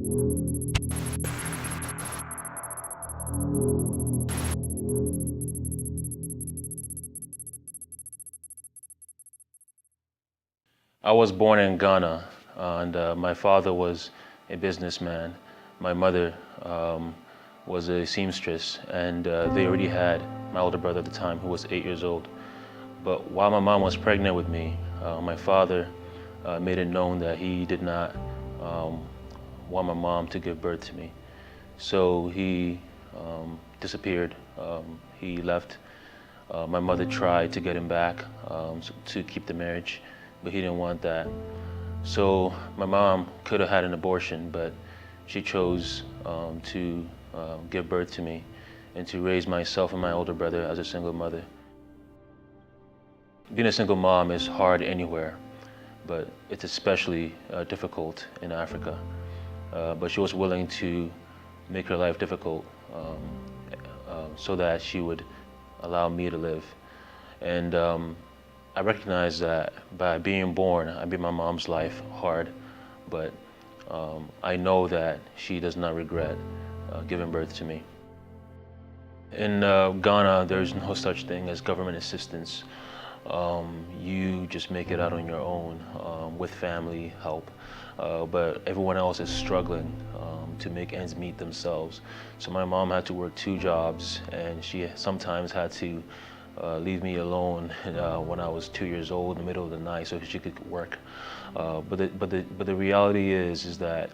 I was born in Ghana, and my father was a businessman. My mother was a seamstress, and they already had my older brother at the time, who was 8 years old. But while my mom was pregnant with me, my father made it known that he did not want my mom to give birth to me. So he disappeared. He left. My mother tried to get him back to keep the marriage, but he didn't want that. So my mom could have had an abortion, but she chose to give birth to me and to raise myself and my older brother as a single mother. Being a single mom is hard anywhere, but it's especially difficult in Africa. But she was willing to make her life difficult so that she would allow me to live. And I recognize that by being born, I made my mom's life hard, but I know that she does not regret giving birth to me. In Ghana, there's no such thing as government assistance. You just make it out on your own with family help, but everyone else is struggling to make ends meet themselves. So my mom had to work 2 jobs, and she sometimes had to leave me alone when I was 2 years old in the middle of the night so she could work. But the reality is that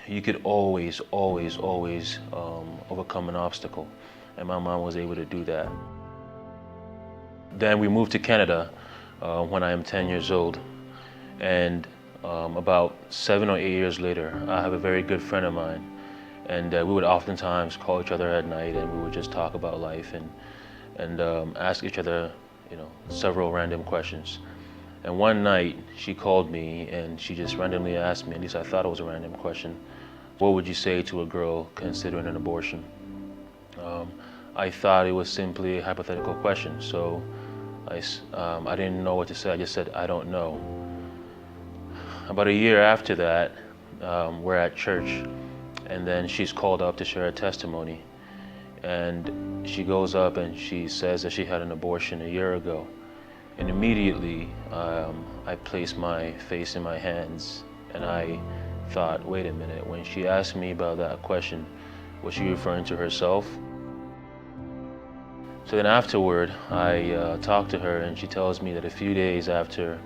you could always overcome an obstacle, and my mom was able to do that. Then we moved to Canada when I am 10 years old, and about 7 or 8 years later, I have a very good friend of mine, and we would oftentimes call each other at night, and we would just talk about life and ask each other, several random questions. And one night she called me and she just randomly asked me, at least I thought it was a random question, what would you say to a girl considering an abortion? I thought it was simply a hypothetical question, so I didn't know what to say. I just said, I don't know. About a year after that, we're at church, and then she's called up to share a testimony. And she goes up and she says that she had an abortion a year ago. And immediately, I placed my face in my hands, and I thought, wait a minute, when she asked me about that question, was she referring to herself? So then afterward, I talked to her, and she tells me that a few days after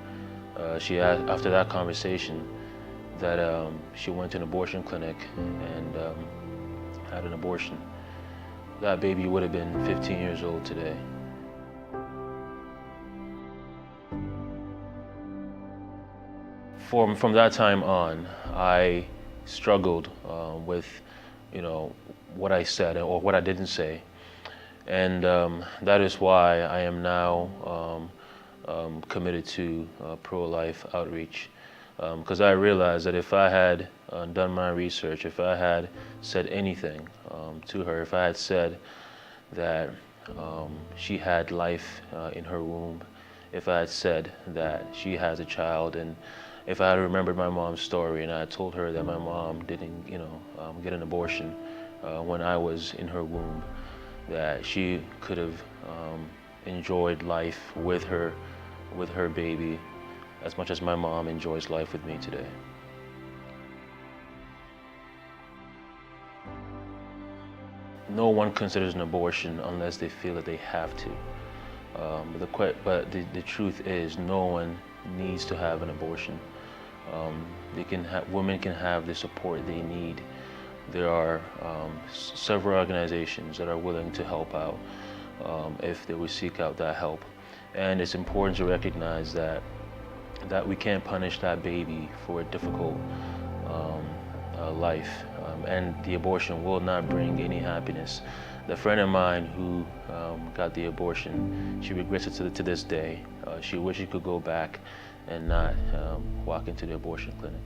after that conversation, that she went to an abortion clinic and had an abortion. That baby would have been 15 years old today. From that time on, I struggled with, what I said or what I didn't say. And that is why I am now committed to pro-life outreach. Because I realized that if I had done my research, if I had said anything to her, if I had said that she had life in her womb, if I had said that she has a child, and if I had remembered my mom's story and I had told her that my mom didn't, get an abortion when I was in her womb, that she could have enjoyed life with her baby as much as my mom enjoys life with me today. No one considers an abortion unless they feel that they have to. But the truth is, no one needs to have an abortion. Women can have the support they need. There are several organizations that are willing to help out if they would seek out that help. And it's important to recognize that we can't punish that baby for a difficult life, and the abortion will not bring any happiness. The friend of mine who got the abortion, she regrets it to this day. She wishes she could go back and not walk into the abortion clinic.